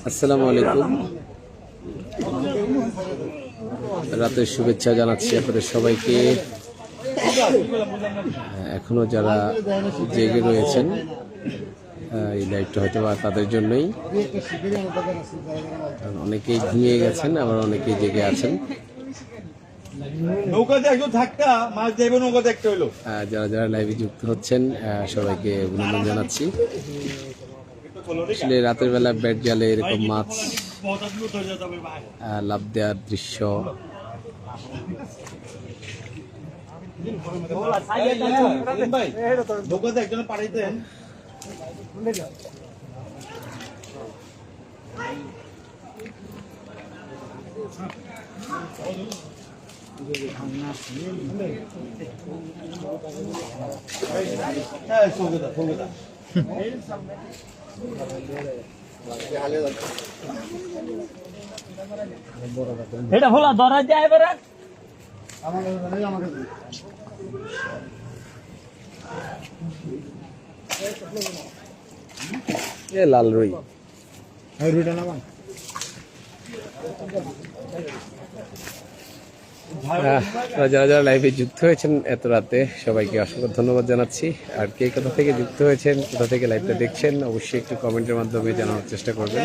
আসসালামু আলাইকুম, রাতের শুভেচ্ছা জানাচ্ছি আপনাদের সবাইকে। এখনো যারা জেগে রয়েছেন এই লাইভটা হয়তো বা তাদের জন্যই, অনেকেই ঘুমিয়ে গেছেন, আবার অনেকেই জেগে আছেন। যারা যারা লাইভে যুক্ত হচ্ছেন সবাইকে অভিনন্দন জানাচ্ছি। আসলে রাতের বেলা ব্যাট জালে এরকম মাছ লাভ দেওয়ার দৃশ্য এটা ভোলা ধরা যায় এবারে লাল রুই। যারা যারা লাইভে যুক্ত হয়েছেন এত রাতে সবাইকে অসংখ্য ধন্যবাদ জানাচ্ছি। আর কে কোথা থেকে যুক্ত হয়েছেন, কোথা থেকে লাইভটা দেখছেন, অবশ্যই একটু কমেন্টের মাধ্যমে জানানোর চেষ্টা করবেন।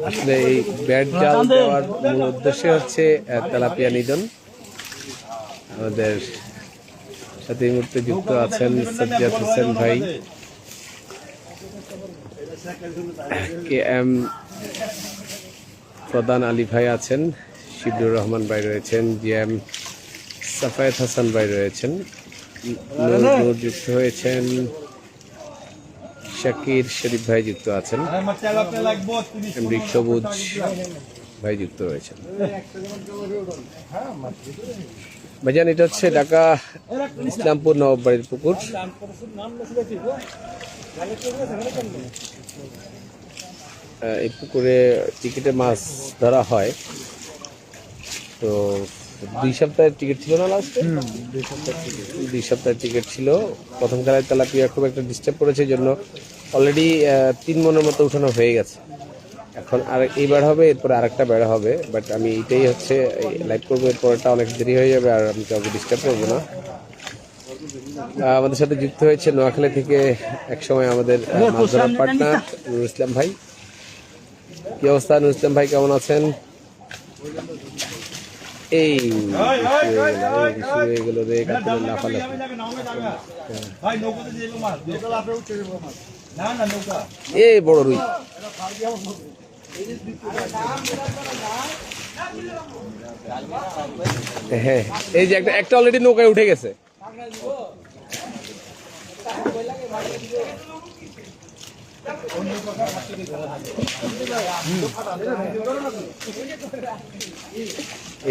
আসলে এই ব্যাট জাল দেওয়ার মূল উদ্দেশ্য হচ্ছে তেলাপিয়া নিধন। আমাদের সাথে এই মুহূর্তে যুক্ত আছেন সাজ্জাদ হোসেন ভাই, কে এম প্রধান আলী ভাই আছেন, শিবুর রহমান ভাই রয়েছেন, জি এম সাফায়েত হাসান ভাই রয়েছেন, যুক্ত হয়েছেন, শাকির শরীফ ভাই যুক্ত আছেন, এমডি সবুজ ভাই যুক্ত রয়েছেন। ভাইজান, এটা হচ্ছে ঢাকা ইসলামপুর নবাববাড়ির পুকুর। এই পুকুরে টিকিটে মাছ ধরা হয়। তো 2 সপ্তাহের টিকিট ছিল না লাস্টে? 2 সপ্তাহের টিকিট ছিল। প্রথম খেলায় তেলাপিয়া খুব একটা ডিস্টার্ব করেছে, জন্য অলরেডি 3 মনের মতো উঠানো হয়ে গেছে। এখন আর এইবার হবে, এরপরে আরেকটা বেড়া হবে। বাট আমি এটাই হচ্ছে লাইভ করবো, এরপরটা অনেক দেরি হয়ে যাবে, আর আমি কাউকে ডিস্টার্ব করবো না। আমাদের সাথে যুক্ত হয়েছে নোয়াখালী থেকে একসময় আমাদের মাছ ধরার পার্টনার নুরুল ইসলাম ভাই। কি অবস্থা নুরুল ইসলাম ভাই, কেমন আছেন? এই হয়ে গেল রে, লাফালাফি। এই বড় রুই। হ্যাঁ, এই যে একটা অলরেডি নৌকায় উঠে গেছে।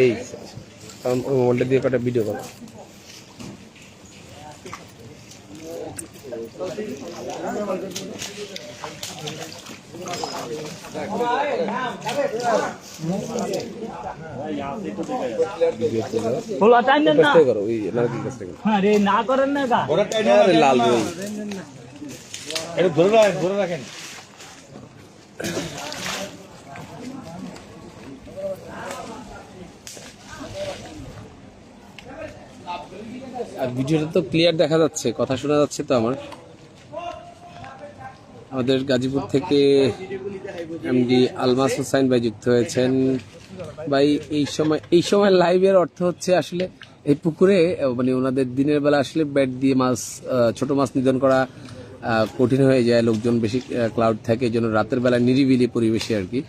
এই মোবাইলটা দিয়ে কটা ভিডিও করো। লাল রুই ধরে রাখেন। আর ভিডিওটা তো ক্লিয়ার দেখা যাচ্ছে, কথা শোনা যাচ্ছে তো আমার। আমাদের গাজীপুর থেকে এমডি আলমাস হোসাইন ভাই যুক্ত হয়েছেন। ভাই, এই সময় লাইভের অর্থ হচ্ছে আসলে এই পুকুরে মানে ওনাদের দিনের বেলা আসলে ব্যাট দিয়ে মাছ, ছোট মাছ নিধন করা কঠিন হয়ে যায়, লোকজন বেশি ক্লাউড থাকে, এই জন্য রাতের বেলা নিরিবিলি পরিবেশে আর কি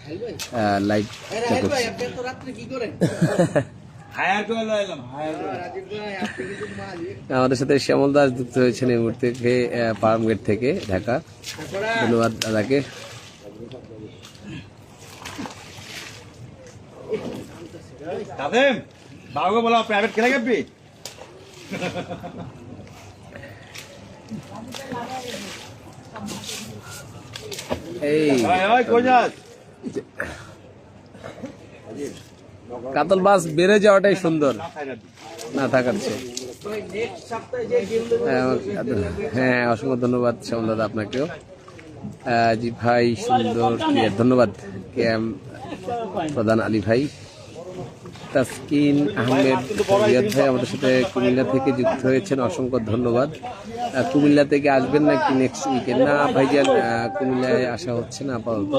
লাইভ করছে। আমাদের সাথে শ্যামল দাস যুক্ত হয়েছেন এই মুহূর্তে ফার্ম গেট থেকে ঢাকা। ধন্যবাদ দাদাকে। প্রাইভেট খেলা গেবি। এই কাতল মাছ বেড়ে যাওয়াটাই সুন্দর না থাকার চেয়ে। হ্যাঁ, অসংখ্য ধন্যবাদ শ্যামল দাদা আপনাকেও। জি ভাই, সুন্দর ক্লিয়ার, ধন্যবাদ কে এম প্রধান আলী ভাই। তাসকিন আহমেদ রিয়াদ ভাই আমাদের সাথে কুমিল্লা থেকে যুক্ত হয়েছেন, অসংখ্য ধন্যবাদ। কুমিল্লা থেকে আসবেন নাকি নেক্সট উইকেন্ড? না ভাইজান, কুমিল্লায় আসা হচ্ছে না আপাতত।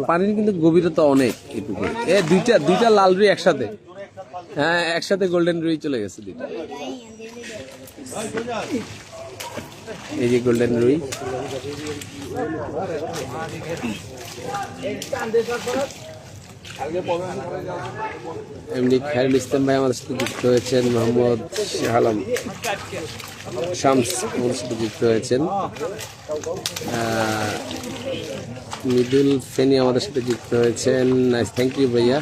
পানির কিন্তু গভীরতা অনেক এই পুকুরে। দুইটা লাল রুই একসাথে, হ্যাঁ একসাথে গোল্ডেন রুই চলে গেছে দুইটা। এই যে গোল্ডেন রুই। এমনি খায়রুল ইসলাম ভাই আমাদের সাথে যুক্ত হয়েছেন, মোহাম্মদ শাহ আলম শামস আমাদের সাথে যুক্ত হয়েছেন, মৃদুল ফেনী আমাদের সাথে যুক্ত হয়েছেন। নাইস, থ্যাংক ইউ ভাইয়া।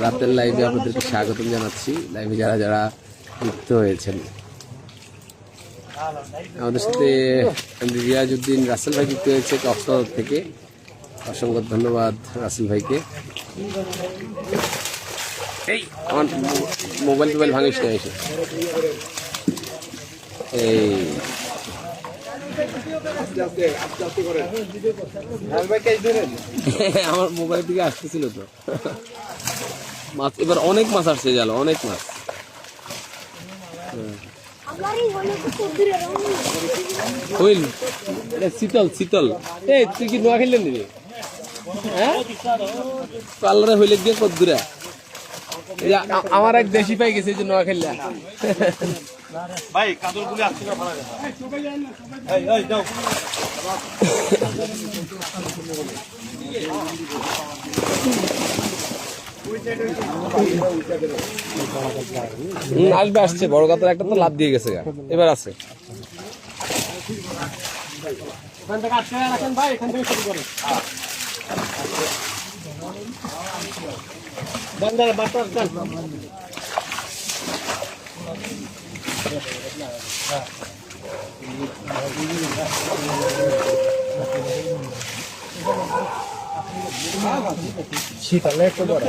রাতের লাইভে আপনাদেরকে স্বাগতম জানাচ্ছি, লাইভে যারা যারা যুক্ত হয়েছেন। আমাদের সাথে রিয়াজউদ্দিন রাসেল ভাই যুক্ত হয়েছে কক্সবাজার থেকে, অসংখ্য ধন্যবাদ রাসেল ভাইকে। এই আমার মোবাইল ভাঙিস না এসে। এই আমার মোবাইল থেকে আসতেছিল তো মাছ, এবার অনেক মাছ আসছে, জাল অনেক মাছ। হইল শীতল শীতল। এই তুই কি নোয়া খেললেন দিদি? হ্যাঁ, পাল্লারে হইলে গিয়ে কদ্দুরা আমার এক দেশি পাই গেছে যে নোয়া খেললে। ভাই কাদর গুলি আসছে না, ভাড়া এই এই যাও। আসবে, আসছে বড় কাতর একটা তো লাভ দিয়ে গেছে, এবার আছে। ওখান থেকে আটকে রাখেন ভাই, এখান থেকে শুরু করেন। বন্ধের বাতাস দেন। শীতলে একটু বড়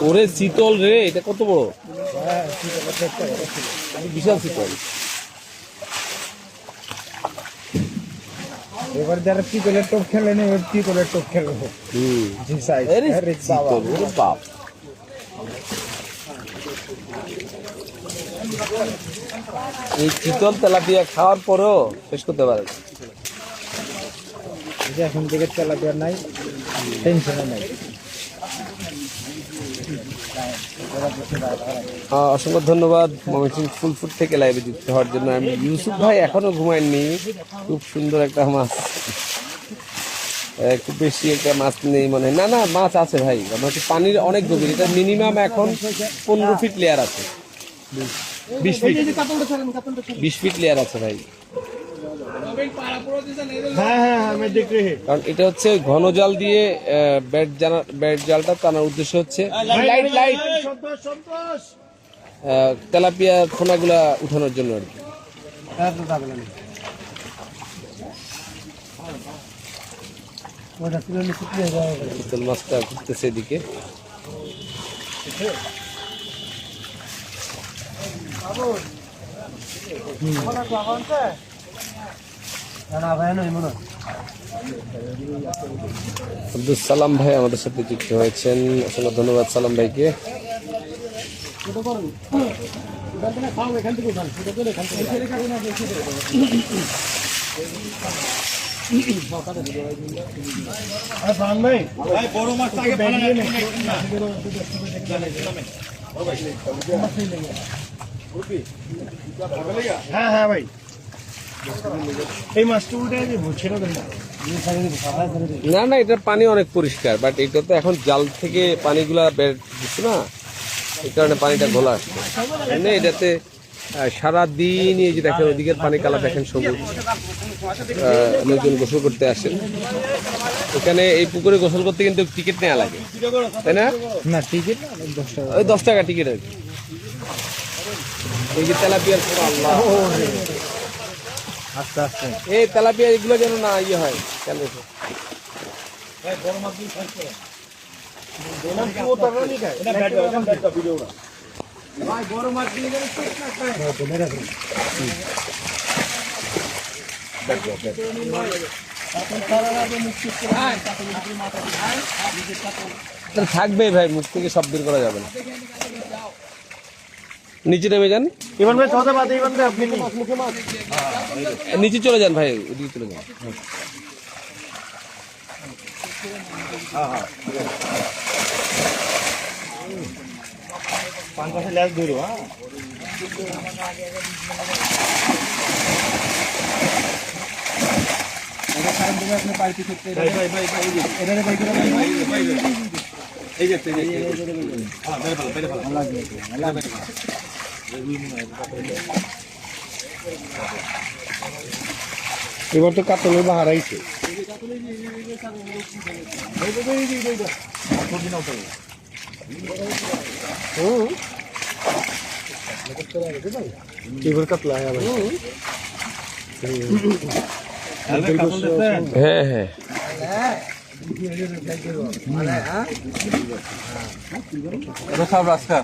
ওরে শীতল রে, এটা কত বড়, বিশাল শীতল। এবার যারা চিতলের টোপ খেলেন এবার চিতলের টোপ খেলবো। বাপ, এই চিতল তেলাপিয়া খাওয়ার পরেও শেষ করতে পারে। এখন থেকে তেলাপিয়া নাই, টেনশনও নাই। অসংখ্য ধন্যবাদ ময়মনসিংহ ফুল ফুড থেকে লাইভে যুক্ত হওয়ার জন্য। আমি ইউসুফ ভাই এখনো ঘুমায়নি, খুব সুন্দর একটা মাছ, খুব বেশি একটা মাছ নেই মনে হয়। না না, মাছ আছে ভাই, আমার পানির অনেক গভীর, এটা মিনিমাম এখন 15 ফিট লেয়ার আছে, 20 ফিট লেয়ার আছে ভাই। কারণ এটা হচ্ছে ঘন জাল দিয়ে ব্যাট জালটা টানার উদ্দেশ্য হচ্ছে তেলাপিয়া খোনাগুলা উঠানোর জন্য আর কি। চিতল মাছটা ঘুরতেছে এদিকে। আব্দুল সালাম ভাই আমাদের সাথে যুক্ত হয়েছেন, অসংখ্য ধন্যবাদ সালাম ভাইকে। হ্যাঁ হ্যাঁ ভাই, এই মাছটা উঠে না না, এটার পানি অনেক পরিষ্কার, বাট এটা তো এখন জাল থেকে পানিগুলা বের দিচ্ছে না, এই কারণে পানিটা ঘোলা আসছে। এমনি এটাতে সারাদিন এই যে দেখেন ওদিকের পানি কালার দেখেন সবুজ। লোকজন গোসল করতে আসেন এখানে। এই পুকুরে গোসল করতে কিন্তু টিকিট নেওয়া লাগে, তাই না? না টিকিট 10 টাকা। ওই 10 টাকা টিকিট আর কি। এই যে তেলাপিয়ার পুরো আল্লাহ, আস্তে আস্তে এই তেলাপিয়া এগুলো যেন না ইয়ে হয় কেন থাকবে ভাই, মুখ থেকে সব বের করা যাবে না। নিচে নেমে যান, ইমান ভাই সদা বাদে ইমান ভাই আপনি নিচে চলে যান ভাই, ওদিকে চলে যান। পাঁচ পাশে ল্যাস ধরো। হ্যাঁ আপনি পাইতে করতে ভাই ভাই ভাই এটা ভাই করে ভাই এই যে হ্যাঁ মেরে ফেলো মেরে ফেলো আল্লাহ এবার তো কাতলের বাহার আইছে। এবার কাতলা হ্যাঁ হ্যাঁ সব রাস্তা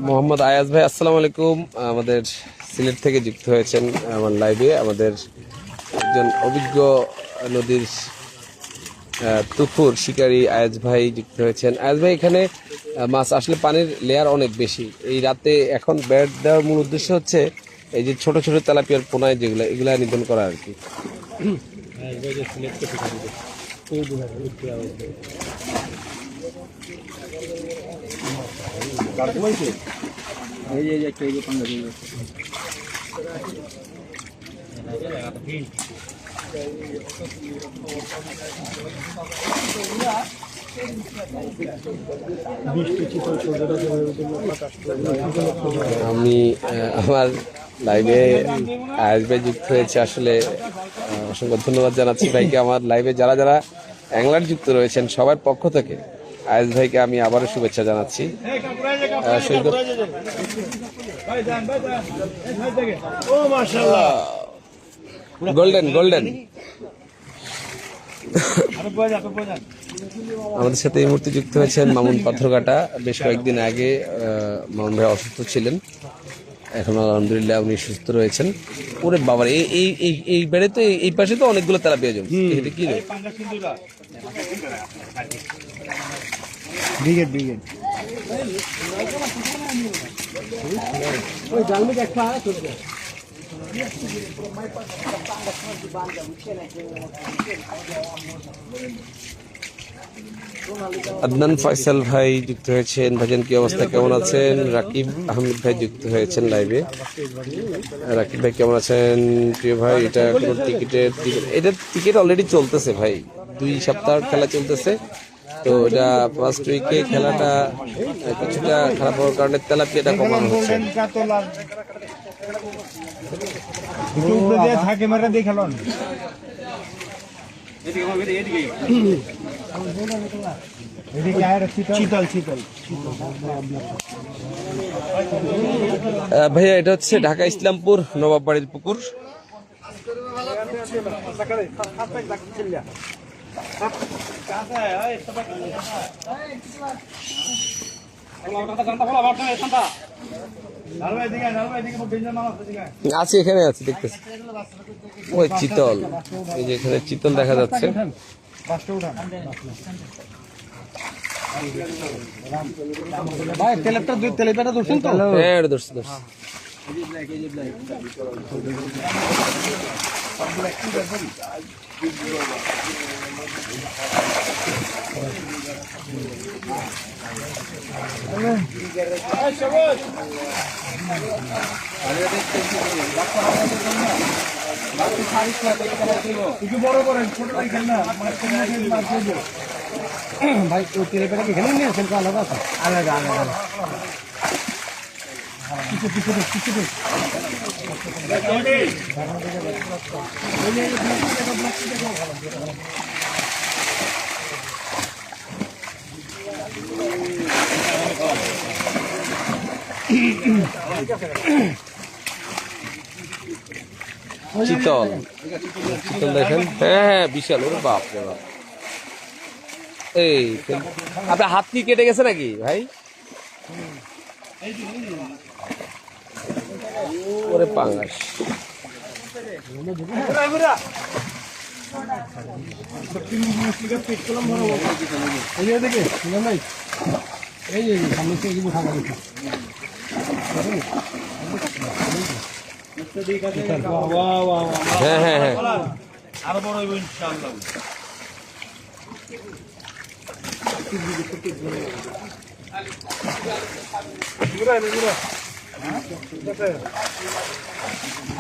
মোহাম্মদ আয়াজ ভাই আসসালামু আলাইকুম। আমাদের সিলেট থেকে যুক্ত হয়েছেন আমার লাইভে। আমাদের একজন অভিজ্ঞ নদীর তুফুর শিকারী আয়াজ ভাই যুক্ত হয়েছেন। আয়াজ ভাই, এখানে মাছ আসলে পানির লেয়ার অনেক বেশি। এই রাতে এখন বেড দেওয়ার মূল উদ্দেশ্য হচ্ছে এই যে ছোট ছোট তেলাপিয়ার পোনায় যেগুলো, এগুলা নিধন করা আর কি। আমি আমার লাইভে আয়াজ ভাই যুক্ত হয়েছে, আসলে অসংখ্য ধন্যবাদ জানাচ্ছি ভাইকে। আমার লাইভে যারা যারা অ্যাংলার যুক্ত রয়েছেন সবার পক্ষ থেকে আয়াজ ভাইকে আমি আবারও শুভেচ্ছা জানাচ্ছি। গোল্ডেন গোল্ডেন আমাদের সাথে এই মুহূর্তে যুক্ত হয়েছেন মামুন পাথরঘাটা। বেশ কয়েকদিন আগে মামুন ভাই অসুস্থ ছিলেন, এখন আলহামদুলিল্লাহ উনি সুস্থ রয়েছেন। ওরে বাবার, এই বেড়ে তো এই পাশে তো অনেকগুলো তেলাপিয়া জমি। এটা কি রে? ব্রিগেড ব্রিগেড ওই জালমি দেখা চলবে। আদনান ফয়সাল ভাই যুক্ত হয়েছেন। ভাইজান কি অবস্থা, কেমন আছেন? রাকিব আহমেদ ভাই যুক্ত হয়েছেন লাইভে। রাকিব ভাই কেমন আছেন? প্রিয় ভাই, এটা কোনো এটা টিকিট অলরেডি চলতেছে ভাই, 2 সপ্তাহ খেলা চলতেছে। তো এটা ফার্স্ট উইকে খেলাটা কিছুটা খারাপ হওয়ার কারণে তেলাপিয়াটা কমানো হচ্ছে। থাকে মেরে দেখালো শীতল শীতল ভাইয়া, এটা হচ্ছে ঢাকা ইসলামপুর নবাববাড়ির পুকুর। আছে, এখানে আছে, দেখতেছি ওই চিতল। এই যে এখানে চিতল দেখা যাচ্ছে। হ্যাঁ, ধরছি। একটু বড় করেন, ছোট ভাই খেল না ভাই। ও তেলে পেটে কি খেলে নিয়েছেন? আলাদা আছে, আলাদা আলাদা। কিছু কিছু কিছু চিতল চিতল দেখেন, হ্যাঁ হ্যাঁ বিশাল, ওরে বাপ রে বাপ। এই আপনার হাত কি কেটে গেছে নাকি ভাই? ওরে পাঙ্গাস। এই সামনে থেকে থাকা দেখি। হ্যাঁ হ্যাঁ হ্যাঁ, আরো বড় হইব ইনশাআল্লাহ।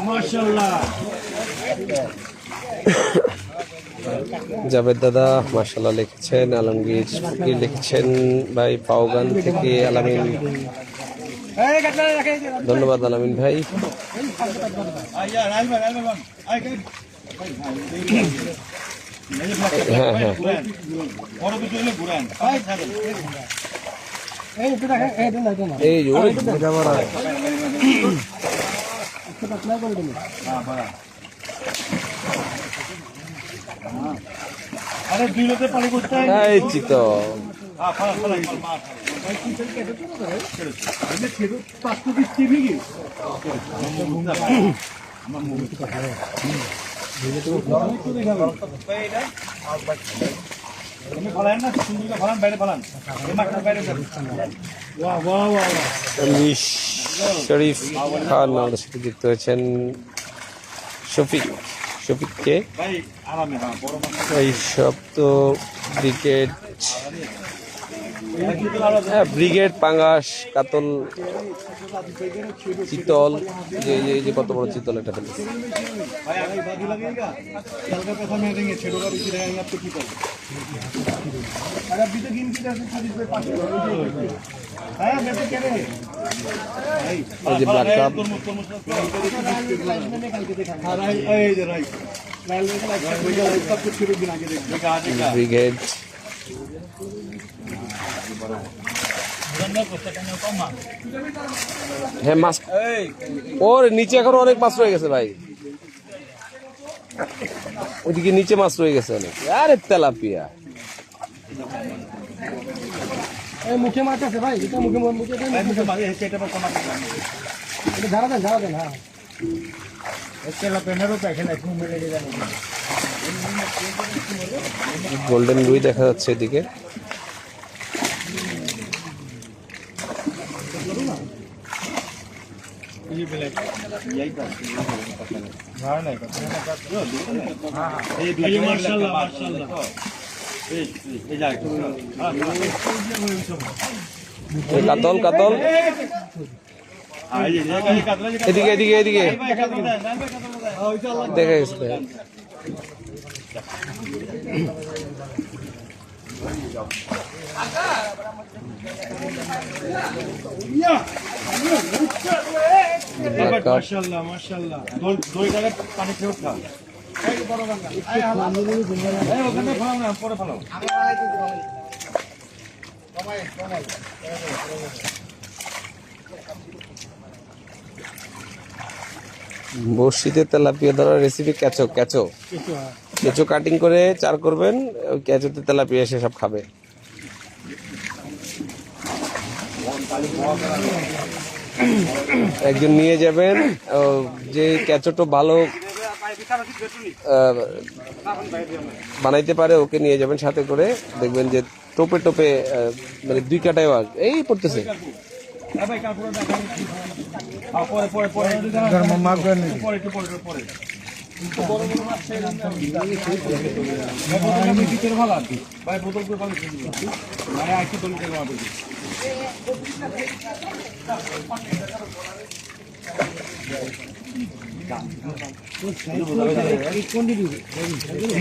মাশাআল্লাহ। জাভেদ দাদা মাশাআল্লাহ লিখেছেন, আলমগীর ফকির লিখেছেন, ভাই পাওগান থেকে আলামিন, ধন্যবাদ আলামিন ভাই। হ্যাঁ হ্যাঁ, এই আরে দুইতে পানি করতে এই চিতল শরীফ খান আমাদের সাথে যুক্ত হয়েছেন। শফিককে এই সব তো ব্রিগেড, হ্যাঁ ব্রিগেড, পাঙ্গাস, কাতল, চিতল, যে কত বড় চিতল এটা ফেলেছে। এই যে ব্ল্যাক কাপ, ব্রিগেড, হ্যাঁ মাছ, ওর নিচে এখনো অনেক মাছ রয়ে গেছে ভাই, ওইদিকে নিচে মাছ রয়ে গেছে অনেক। আরে তেলাপিয়া মুখে মাছ আছে ভাই, এটা মুখে মুখে ঝাড়া দেন, ঝাড়া দেন। হ্যাঁ গোল্ডেন রুই দেখা যাচ্ছে এদিকে। কাতল কাতল, এদিকে এদিকে এদিকে দেখা গেছে। মাশাআল্লাহ মাশাআল্লাহ। দুই টাকা পানি খেয়ে উঠা। ওখানে ফেলাও না, পরে ফেলাও। বড়শিতে তেলাপিয়া ধরার রেসিপি কেঁচো, কেঁচো কেঁচো কাটিং করে চার করবেন, ওই কেঁচোতে তেলাপিয়া এসে সব খাবে। একজন নিয়ে যাবেন, যে কেঁচোটা ভালো বানাইতে পারে ওকে নিয়ে যাবেন সাথে করে, দেখবেন যে টোপে টোপে মানে 2 কাটায় এই পড়তেছে, ভাই কাপড় দেখা পরে পরে পরে মাপ দেন পরে একটু পরে পরে বড় বড় মাছ ছেড়ে দেন ভিতরে ভালো আছে ভাই বোতল করে ভালো ভাই আইছি তোল করে মাপ দিই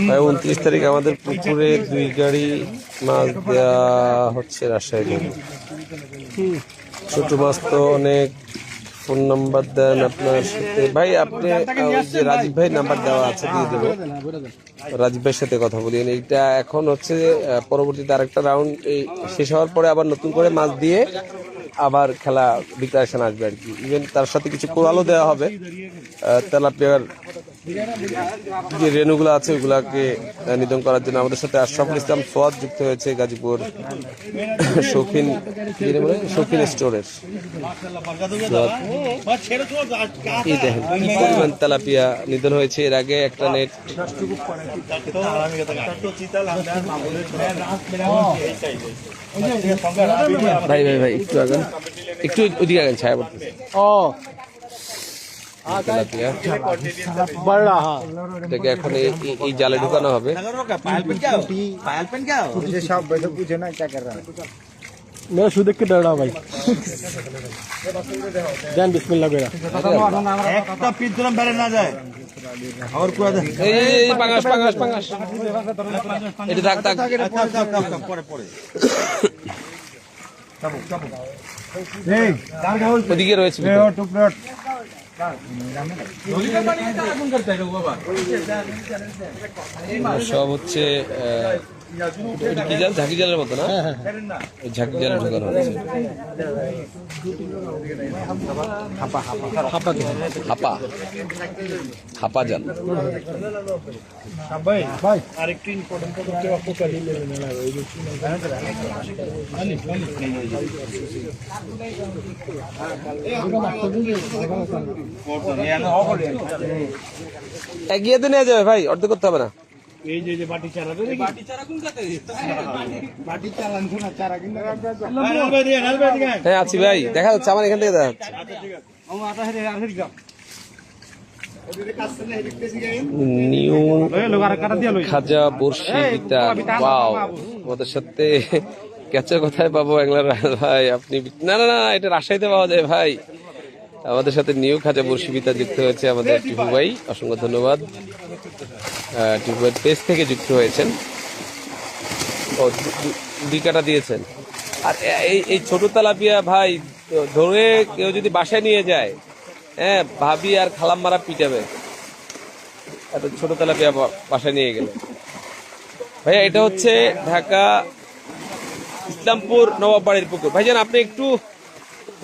ভাই 29 তারিখ আমাদের পুকুরে 2 গাড়ি মাছ দেওয়া হচ্ছে রাজশাহী থেকে। ছোট মাছ তো অনেক। ফোন নাম্বার দেন আপনার সাথে ভাই, আপনি ওই যে রাজীব ভাই নাম্বার দেওয়া আছে দিয়ে দেবো, রাজীব ভাইয়ের সাথে কথা বলিয়ে। এইটা এখন হচ্ছে পরবর্তীতে আরেকটা রাউন্ড এই শেষ হওয়ার পরে আবার নতুন করে মাছ দিয়ে আবার খেলা ডিক্লারেশন আসবে আর কি। ইভেন তার সাথে কিছু কোরালও দেওয়া হবে, তেলাপিয়ার যে রেণুগুলো আছে ওইগুলাকে নিধন করার জন্য। আমাদের সাথে আশরাফুল ইসলাম সোয়াদ যুক্ত হয়েছে গাজীপুর শৌখিন শৌখিন স্টোরের। এই দেখেন কি পরিমাণ তেলাপিয়া নিধন হয়েছে। এর আগে একটা নেট ভাই ভাই ভাই একটু আগে একটু ওদিকে আগে ছায়া পড়তেছে। তেলাপিয়া এটাকে এখন এই জালে ঢুকানো হবে। मेरा शुद्ध के डरा भाई जान बिस्मिल्लाह बेरा একটা পিস দিলাম বাইরে না যায় আর কোয়া দে এই পাঙ্গাস পাঙ্গাস পাঙ্গাস এটা থাক থাক পরে পরে ওদিকে রয়েছে সব হচ্ছে এটা কি জাল, ঝাঁকি জালের মতো না? ঝাঁকি জালে ঢোকানো হচ্ছে। হাপা হাপা জাল। আরেকটু ইম্পর্টেন্ট করতে এগিয়ে তো নিয়ে যাবে ভাই, অর্ধেক করতে হবে না। এই যে বাটি চারা দেবে বাটি চারা কোন কাতে বাটি চারা আনছো না চারা কিনতে আলবে দিয়ে হ্যাঁ আছি ভাই, দেখা যাচ্ছে আমার এখান থেকে দেখা যাচ্ছে। নিউ খাজা বর্ষি বিতা। ওয়াও, আমাদের সাথে ক্যাচের কোথায় পাবো এগুলার ভাই? আপনি না না না এটা রাজশাহীতে পাওয়া যায় ভাই। আমাদের সাথে নিউ খাজা বর্ষি বিতা যুক্ত হয়েছে আমাদের টিপু ভাই, অসংখ্য ধন্যবাদ। টিপু ভাই পেজ থেকে যুক্ত হয়েছেন, ও 2 কাটা দিয়েছেন। আর এই ছোট তেলাপিয়া ভাই ধরে কেউ যদি বাসায় নিয়ে যায়, হ্যাঁ ভাবি আর খালাম মারা পিটাবে এত ছোট তেলাপিয়া বাসায় নিয়ে গেলে। ভাইয়া এটা হচ্ছে ঢাকা ইসলামপুর নবাববাড়ির পুকুর। ভাইজান আপনি একটু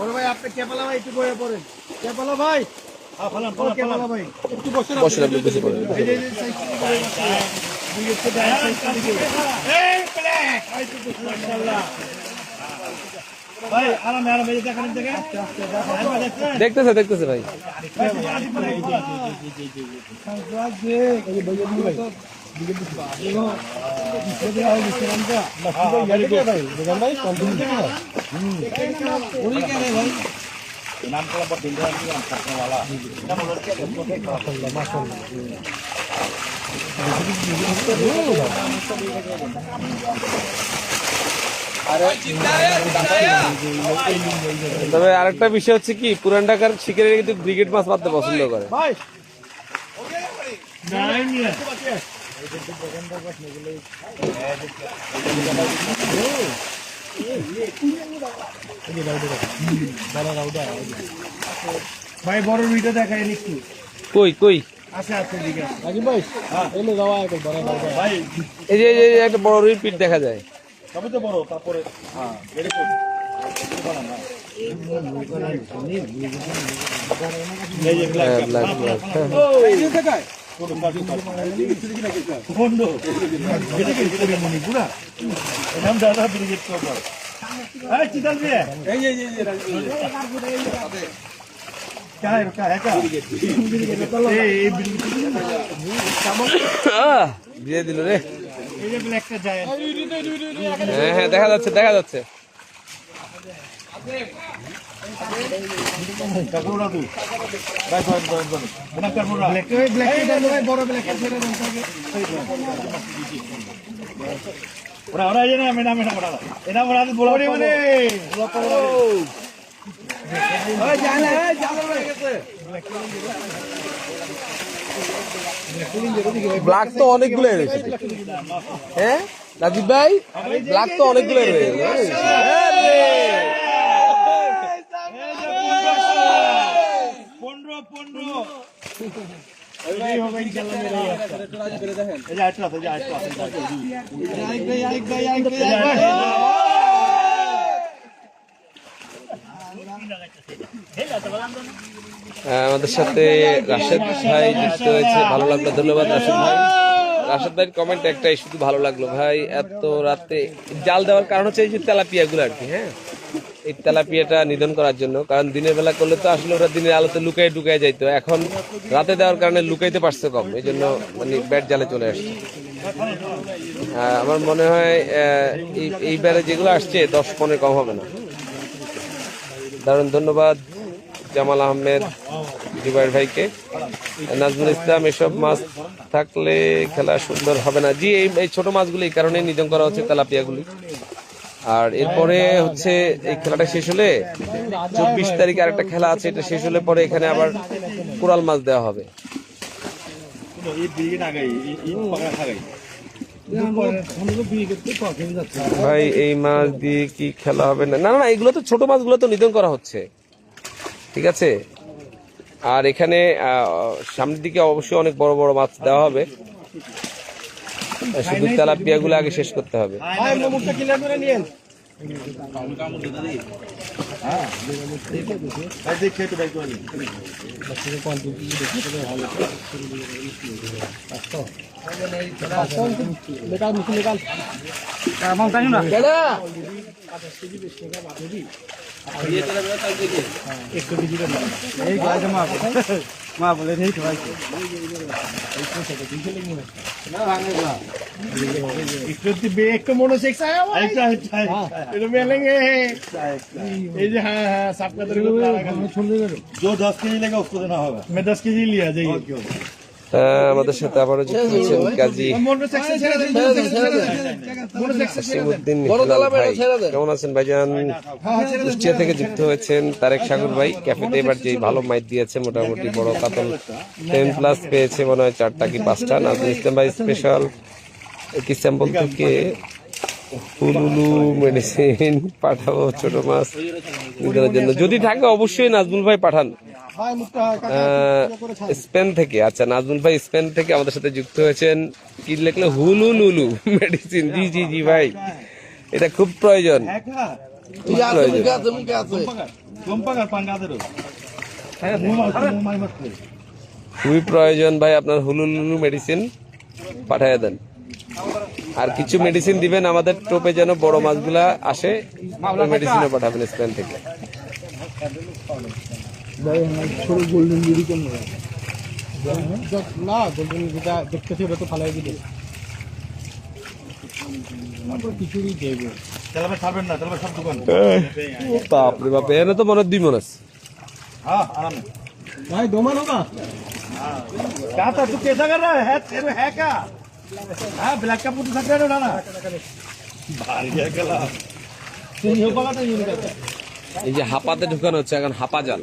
বড় ভাই আপনি কেপালা ভাই একটু বসে পড়েন। কেপালা ভাই ফলান ফলান কেপালা ভাই একটু বসে বসেন, আপনি বসে পড়েন। এই যে দুই একটু দেয় এই প্লেট ভাই তো মাশাআল্লাহ ভাই আরামে আরামে দেখেন দেখেন দেখতেছে দেখতেছে ভাই। नाम का बहुत दिन वाला তবে আরেকটা বিষয় হচ্ছে কি, পুরান ঢাকার শিকারীরা কিন্তু ব্রিগেড মাছ মারতে পছন্দ করে। ভাই বড় ভিডিও দেখাই একটু কই কই আচ্ছা আচ্ছা ঠিক আছে भाई এনে যাওয়া একবার বড় বড় ভাই এই যে একটা বড় রুই পিট দেখা যায়। সবই তো বড় তারপরে হ্যাঁ বেড়ে পড়ে এই যে ব্ল্যাক ব্ল্যাক ব্ল্যাক। এই যে দেখায় বন্ধ এটা কি করে মনি পুরা নাম দাদা ব্রিগেড করব এই চিতাল দিয়ে এই কায় কায় কা এই ব্রিগেড দিয়ে দিল রে। এই যে ব্ল্যাকটা যায় হ্যাঁ হ্যাঁ দেখা যাচ্ছে দেখা যাচ্ছে। কাকুরা তুই ভাই ধর ওনা কাকুরা ব্ল্যাক ভাই বড় ব্ল্যাক ছেড়ে দেন তাকে ওরা এই না মেনা বড়া এনা বড়া বড় মানে ওই জানা হয়ে গেছে ব্ল্যাক তো অনেকগুলো রয়েছে, হ্যাঁ রাজীব ভাই, ব্ল্যাক তো অনেকগুলো রয়েছে। 15 আমাদের সাথে রাশেদ ভাই যুক্ত হয়েছে, ভালো লাগলো, ধন্যবাদ রাশেদ ভাই। রাশেদ ভাইয়ের কমেন্ট একটাই শুধু ভালো লাগলো, ভাই এত রাতে জাল দেওয়ার কারণ হচ্ছে এই যে তেলাপিয়া গুলো আর কি, হ্যাঁ এই তেলাপিয়াটা নিধন করার জন্য, কারণ দিনের বেলা করলে তো আসলে ওরা দিনের আলোতে লুকায় ঢুকায় যাইতো, এখন রাতে দেওয়ার কারণে লুকাইতে পারছে কম, এই জন্য মানে ব্যাট জালে চলে আসছে। আমার মনে হয় এইবারে যেগুলো আসছে 10-15 কম হবে না। দারুণ ধন্যবাদ জামাল আহমেদ জুবাইর ভাইকে। নাজমুল ইসলাম, এসব মাছ থাকলে খেলা সুন্দর হবে না। জি, এই ছোট মাছগুলি এই কারণে নিধন করা হচ্ছে, তেলাপিয়াগুলি। আর এরপরে হচ্ছে এই খেলাটা শেষ হলে 24 তারিখে আরেকটা খেলা আছে, এটা শেষ হলে পরে এখানে আবার কোরাল মাছ দেওয়া হবে। ভাই এই মাছ দিয়ে কি খেলা হবে? না না না, এগুলো তো ছোট মাছগুলো তো নিধন করা হচ্ছে, ঠিক আছে। আর এখানে সামনের দিকে অবশ্যই অনেক বড় বড় মাছ দেওয়া হবে, শুধু তেলাপিয়া গুলো আগে শেষ করতে হবে। মা বলে एक तो मोनोसेक्स आया हुआ है, ये तो मिलेंगे। ये जो हाँ साफ का जो 10 केजी लेगा उसको देना होगा। मैं 10 केजी लिया जाइए। আমাদের সাথে আবারও যুক্ত হয়েছেন কাজী আসিমউদ্দিন। কেমন আছেন ভাইজান? কুষ্টিয়া থেকে যুক্ত হয়েছেন তারেক সাগর ভাই। ক্যাফেতে এবার যে ভালো মাইট দিয়েছে, মোটামুটি বড় কাতল 10+ পেয়েছে মনে হয়, 4টা কি 5টা। নাজমুল ইসলাম ভাই স্পেশাল কি স্যাম্পল থেকে হুলুলু মেডিসিন পাঠাবো ছোট মাছ নিধনের জন্য, যদি থাকে অবশ্যই নাজমুল ভাই পাঠান। স্পেন থেকে, আচ্ছা নাজমুল ভাই স্পেন থেকে আমাদের সাথে যুক্ত হয়েছেন। কি লিখলে? হুলুলুলু মেডিসিন। জি জি জি ভাই, এটা খুব প্রয়োজন, খুবই প্রয়োজন ভাই, আপনার হুলুলুলু মেডিসিন পাঠিয়ে দেন। আর কিছু মেডিসিন দিবেন আমাদের টোপে যেন বড় মাছগুলা আসে, মেডিসিনও পাঠাবেন স্পেন থেকে। গোল্ডেন বিড়ি কেমন না, গোল্ডেন যেটা দেখতেছি ওটা তো ফালাই দিবে, কিছুই দেবে। তাহলে ছাড়বেন না, তাহলে সব দোকান বাপরে বাপ, এনে তো মনে 2 মন আছে। हाँ आराम है भाई, 2 मन होगा। क्या था तू, कैसा कर रहा है? तेरे है क्या? हाँ ब्लैक का पूरा सकते हैं ना भारी है गला नहीं हो पाएगा तो ये नहीं करता। এই যে হাপাতে ঢুকানো হচ্ছে এখন, হাপা জাল।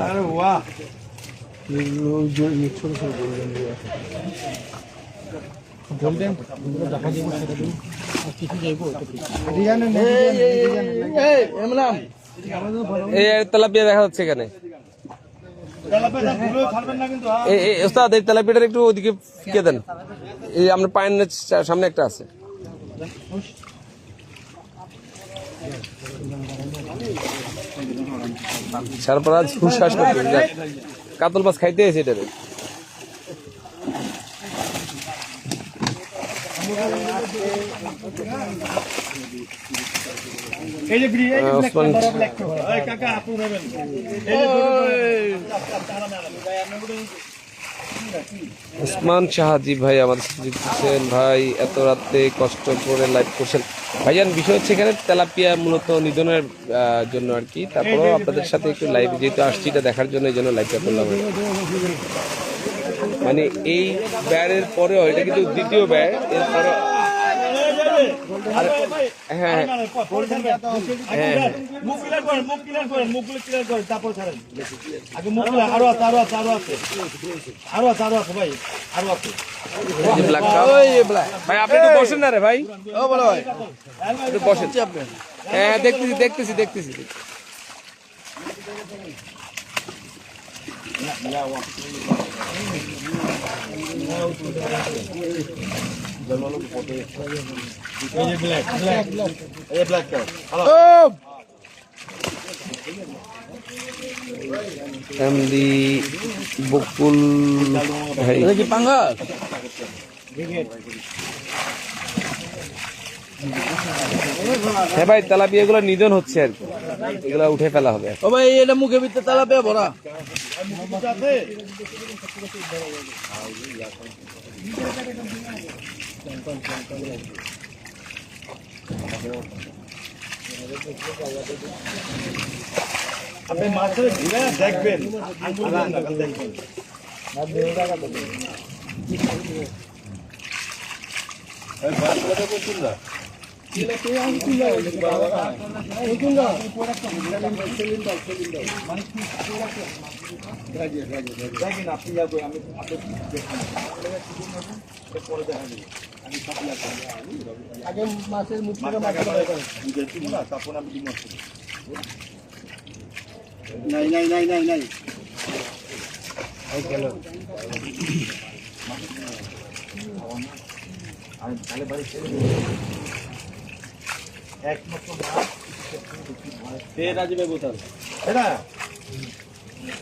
আরে वाह, গোল্ডেন দেখা যাবে, সেটা দিন আর কিছু যাইবো ডিজাইন এই এমলাম এই তেলাপিয়া দেখা যাচ্ছে এখানে। তেলাপিয়া পুরো ছাড়বেন না কিন্তু। এই ওস্তাদ, এই তেলাপিয়াটা একটু ওদিকে ফিকে দেন, এই আপনার পায়ের সামনে একটা আছে। সারপরাজ হুশাস করতে কাতল মাছ খাইতে এসে এটারে। এই যে ব্রিজ, এই যে ব্ল্যাক ওসমান ব্ল্যাক এই কাকা আপু নেবেন, এই যে উসমান শাহাজি ভাই আমাদের সাথে যুক্ত আছেন। ভাই এত রাতে কষ্ট করে লাইভ করছেন ভাইজান। বিষয় হচ্ছে এখানে তেলাপিয়া মূলত নিধনের জন্য আর কি, তারপরেও আপনাদের সাথে একটু লাইভ যেহেতু আসছি এটা দেখার জন্য এই জন্য লাইভটা করলাম। মানে এই ব্যারের পরেও এটা কিন্তু দ্বিতীয় ব্যার, এরপরে হ্যাঁ মুখ ক্লিয়ার করেন, মুখগুলো ক্লিয়ার করেন, তারপর ছাড়েন। আগে মুখ ক্লিয়ার, আরো আছে ভাই, আরো আছে। ভাই আপনি একটু বসেন না রে ভাই, একটু বসেন। হ্যাঁ দেখতেছি। এই ব্ল্যাক কার্ড এমডি বকুল ভাই কি পাঙ্গাস? হ্যাঁ ভাই তেলাপিয়া এগুলো নিধন হচ্ছে আর কি, এগুলা উঠে ফেলা হবে। ও ভাই এটা মুখে ভিতরে তেলাপিয়া ভরা। আপনি মাছের ঘুরে দেখবেন, দেখবেন আপনি যাবো, আমি পরে দেখা যাবে। আগে মাছের মুখ তারপর আমি নাই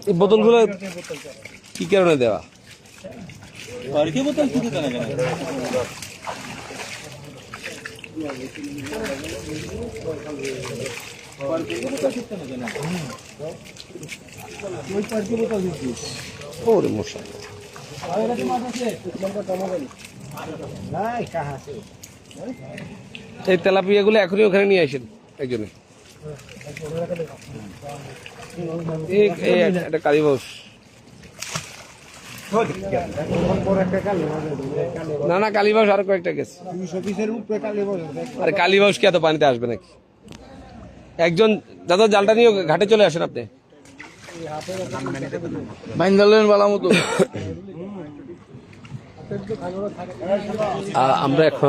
এই বোতলগুলো কি কারণে দেওয়া? বোতল শুধু কেন ওরে মশা, এই তেলাপিয়া গুলো এখনই ওখানে নিয়ে আসেন একজনে। একটা কালীবাস, না কালীবাস আরো কয়েকটা গেছে। আরে কালীবাস কি এত পানিতে আসবে নাকি? একজন দাদা জালটা নিয়ে ঘাটে চলে আসেন আপনি। আমরা এখন